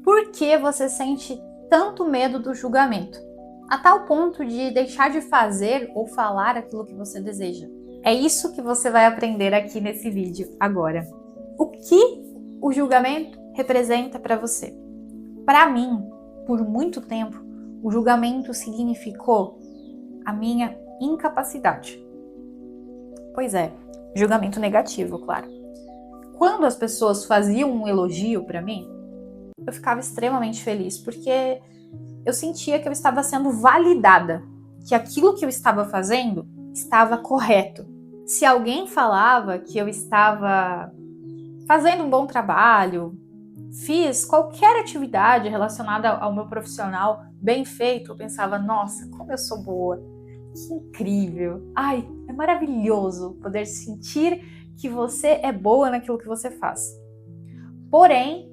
Por que você sente tanto medo do julgamento? A tal ponto de deixar de fazer ou falar aquilo que você deseja. É isso que você vai aprender aqui nesse vídeo agora. O que o julgamento representa para você? Para mim, por muito tempo, o julgamento significou a minha incapacidade. Pois é, julgamento negativo, claro. Quando as pessoas faziam um elogio para mim, eu ficava extremamente feliz, porque eu sentia que eu estava sendo validada, que aquilo que eu estava fazendo estava correto. Se alguém falava que eu estava fazendo um bom trabalho, fiz qualquer atividade relacionada ao meu profissional bem feito, eu pensava, nossa, como eu sou boa, que incrível. Ai, é maravilhoso poder sentir que você é boa naquilo que você faz. Porém,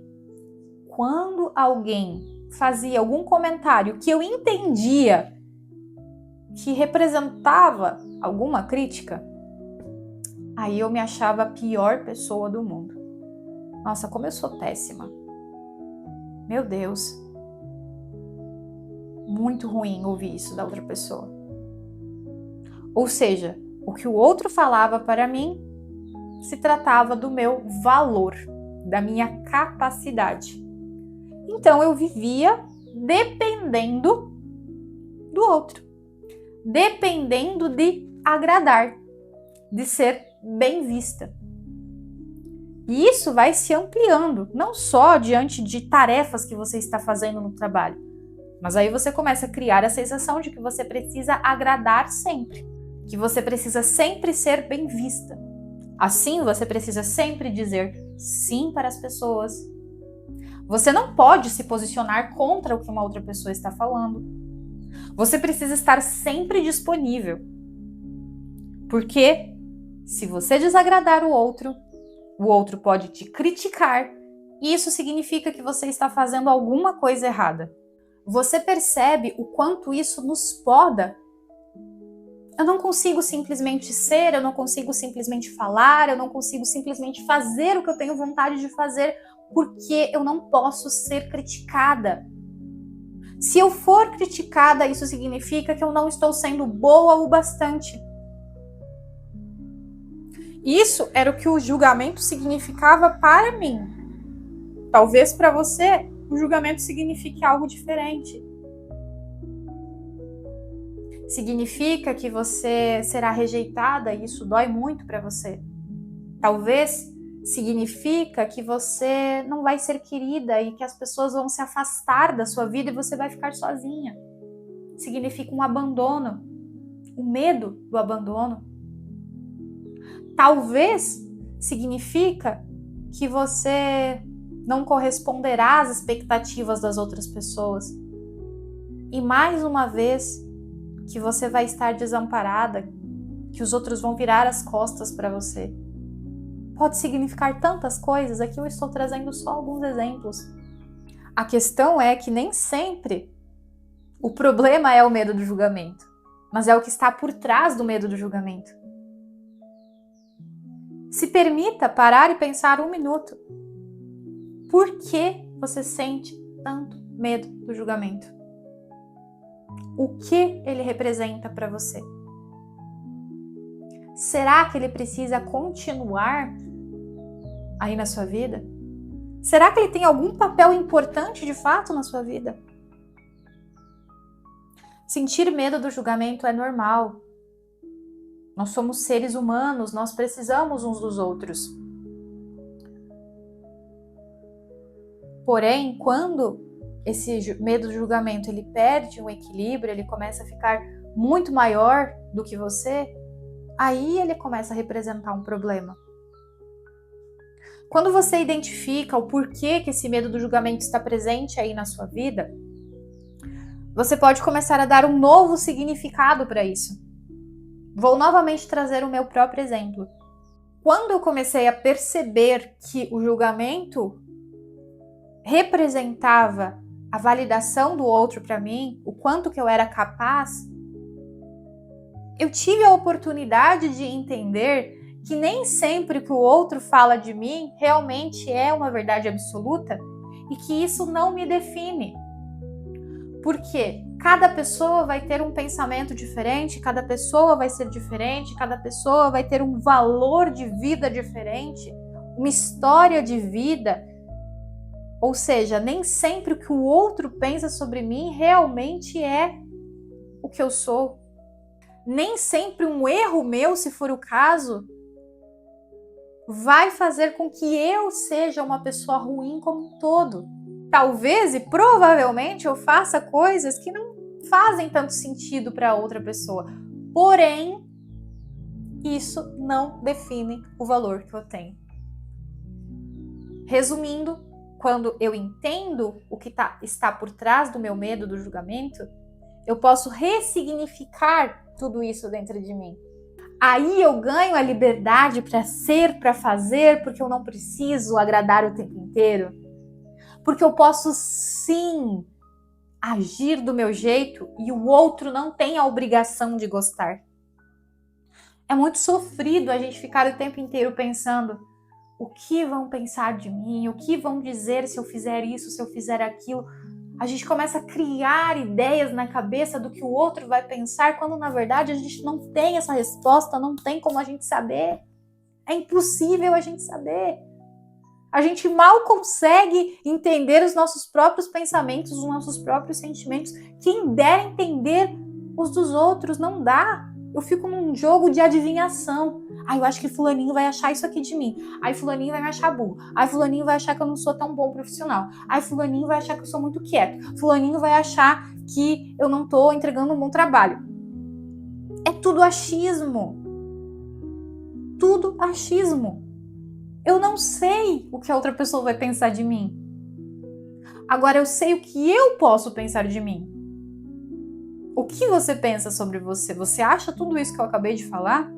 quando alguém fazia algum comentário que eu entendia que representava alguma crítica, aí eu me achava a pior pessoa do mundo. Nossa, como eu sou péssima. Meu Deus. Muito ruim ouvir isso da outra pessoa. Ou seja, o que o outro falava para mim se tratava do meu valor, da minha capacidade. Então eu vivia dependendo do outro, dependendo de agradar, de ser bem vista. E isso vai se ampliando, não só diante de tarefas que você está fazendo no trabalho, mas aí você começa a criar a sensação de que você precisa agradar sempre, que você precisa sempre ser bem vista. Assim, você precisa sempre dizer sim para as pessoas. Você não pode se posicionar contra o que uma outra pessoa está falando. Você precisa estar sempre disponível. Porque se você desagradar o outro pode te criticar e isso significa que você está fazendo alguma coisa errada. Você percebe o quanto isso nos poda? Eu não consigo simplesmente ser, eu não consigo simplesmente falar, eu não consigo simplesmente fazer o que eu tenho vontade de fazer porque eu não posso ser criticada. Se eu for criticada, isso significa que eu não estou sendo boa o bastante. Isso era o que o julgamento significava para mim. Talvez para você o julgamento signifique algo diferente. Significa que você será rejeitada e isso dói muito para você. Talvez significa que você não vai ser querida e que as pessoas vão se afastar da sua vida e você vai ficar sozinha. Significa um abandono, o medo do abandono. Talvez significa que você não corresponderá às expectativas das outras pessoas. E mais uma vez, que você vai estar desamparada, que os outros vão virar as costas para você. Pode significar tantas coisas, aqui eu estou trazendo só alguns exemplos. A questão é que nem sempre o problema é o medo do julgamento, mas é o que está por trás do medo do julgamento. Se permita parar e pensar um minuto. Por que você sente tanto medo do julgamento? O que ele representa para você? Será que ele precisa continuar aí na sua vida? Será que ele tem algum papel importante de fato na sua vida? Sentir medo do julgamento é normal. Nós somos seres humanos, nós precisamos uns dos outros. Porém, quando esse medo do julgamento ele perde o equilíbrio, ele começa a ficar muito maior do que você, aí ele começa a representar um problema. Quando você identifica o porquê que esse medo do julgamento está presente aí na sua vida, você pode começar a dar um novo significado para isso. Vou novamente trazer o meu próprio exemplo. Quando eu comecei a perceber que o julgamento representava a validação do outro para mim, o quanto que eu era capaz, eu tive a oportunidade de entender que nem sempre o que o outro fala de mim realmente é uma verdade absoluta e que isso não me define. Porque cada pessoa vai ter um pensamento diferente, cada pessoa vai ser diferente, cada pessoa vai ter um valor de vida diferente, uma história de vida. Ou seja, nem sempre o que o outro pensa sobre mim realmente é o que eu sou. Nem sempre um erro meu, se for o caso, vai fazer com que eu seja uma pessoa ruim como um todo. Talvez e provavelmente eu faça coisas que não fazem tanto sentido para outra pessoa. Porém, isso não define o valor que eu tenho. Resumindo, quando eu entendo o que está por trás do meu medo, do julgamento, eu posso ressignificar tudo isso dentro de mim. Aí eu ganho a liberdade para ser, para fazer, porque eu não preciso agradar o tempo inteiro. Porque eu posso sim agir do meu jeito e o outro não tem a obrigação de gostar. É muito sofrido a gente ficar o tempo inteiro pensando: o que vão pensar de mim? O que vão dizer se eu fizer isso, se eu fizer aquilo? A gente começa a criar ideias na cabeça do que o outro vai pensar, quando na verdade a gente não tem essa resposta, não tem como a gente saber. É impossível a gente saber. A gente mal consegue entender os nossos próprios pensamentos, os nossos próprios sentimentos. Quem dera entender os dos outros, não dá. Eu fico num jogo de adivinhação. Eu acho que fulaninho vai achar isso aqui de mim. Fulaninho vai me achar burro. Fulaninho vai achar que eu não sou tão bom profissional. Fulaninho vai achar que eu sou muito quieto. Fulaninho vai achar que eu não tô entregando um bom trabalho. É tudo achismo. Tudo achismo. Eu não sei o que a outra pessoa vai pensar de mim. Agora eu sei o que eu posso pensar de mim. O que você pensa sobre você? Você acha tudo isso que eu acabei de falar?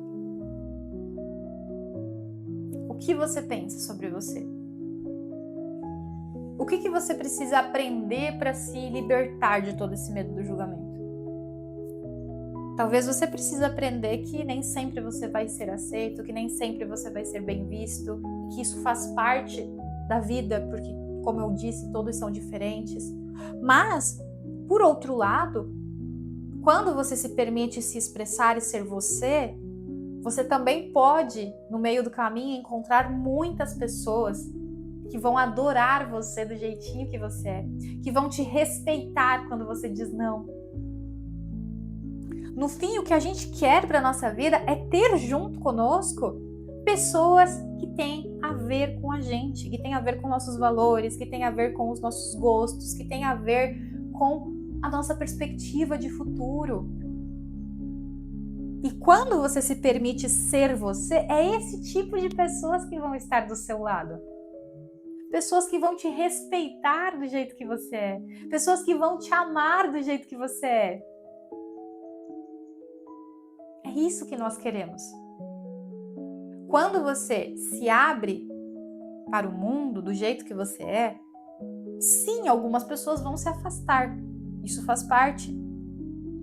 O que você pensa sobre você? O que você precisa aprender para se libertar de todo esse medo do julgamento? Talvez você precise aprender que nem sempre você vai ser aceito, que nem sempre você vai ser bem visto, que isso faz parte da vida, porque, como eu disse, todos são diferentes. Mas, por outro lado, quando você se permite se expressar e ser você, você também pode, no meio do caminho, encontrar muitas pessoas que vão adorar você do jeitinho que você é, que vão te respeitar quando você diz não. No fim, o que a gente quer para a nossa vida é ter junto conosco pessoas que têm a ver com a gente, que têm a ver com nossos valores, que têm a ver com os nossos gostos, que têm a ver com a nossa perspectiva de futuro. E quando você se permite ser você, é esse tipo de pessoas que vão estar do seu lado. Pessoas que vão te respeitar do jeito que você é. Pessoas que vão te amar do jeito que você é. É isso que nós queremos. Quando você se abre para o mundo do jeito que você é, sim, algumas pessoas vão se afastar. Isso faz parte.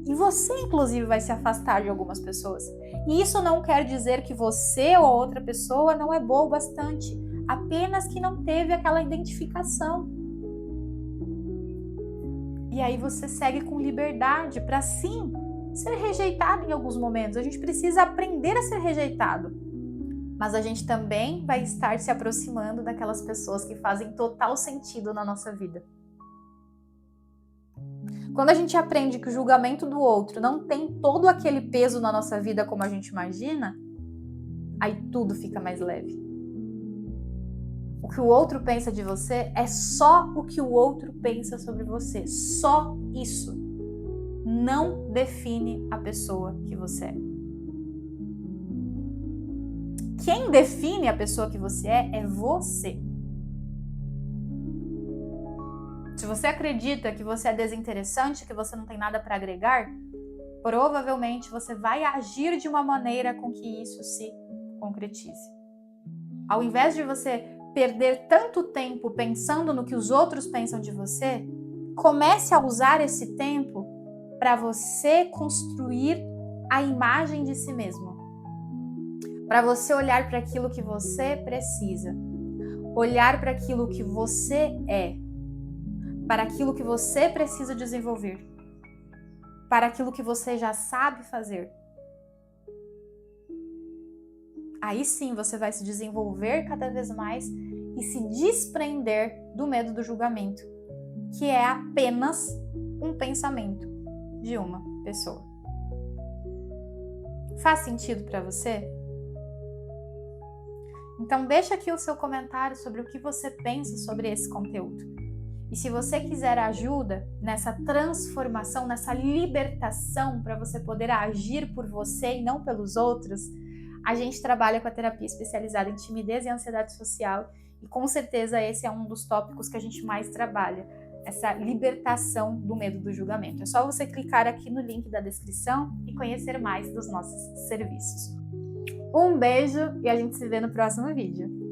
E você, inclusive, vai se afastar de algumas pessoas. E isso não quer dizer que você ou outra pessoa não é boa o bastante. Apenas que não teve aquela identificação. E aí você segue com liberdade para, sim, ser rejeitado em alguns momentos. A gente precisa aprender a ser rejeitado. Mas a gente também vai estar se aproximando daquelas pessoas que fazem total sentido na nossa vida. Quando a gente aprende que o julgamento do outro não tem todo aquele peso na nossa vida como a gente imagina, aí tudo fica mais leve. O que o outro pensa de você é só o que o outro pensa sobre você. Só isso. Não define a pessoa que você é. Quem define a pessoa que você é você. Se você acredita que você é desinteressante, que você não tem nada para agregar, provavelmente você vai agir de uma maneira com que isso se concretize. Ao invés de você perder tanto tempo pensando no que os outros pensam de você, comece a usar esse tempo para você construir a imagem de si mesmo. Para você olhar para aquilo que você precisa. Olhar para aquilo que você é. para aquilo que você precisa desenvolver, para aquilo que você já sabe fazer. Aí sim você vai se desenvolver cada vez mais e se desprender do medo do julgamento, que é apenas um pensamento de uma pessoa. Faz sentido para você? Então deixa aqui o seu comentário sobre o que você pensa sobre esse conteúdo. E se você quiser ajuda nessa transformação, nessa libertação para você poder agir por você e não pelos outros, a gente trabalha com a terapia especializada em timidez e ansiedade social e com certeza esse é um dos tópicos que a gente mais trabalha, essa libertação do medo do julgamento. É só você clicar aqui no link da descrição e conhecer mais dos nossos serviços. Um beijo e a gente se vê no próximo vídeo.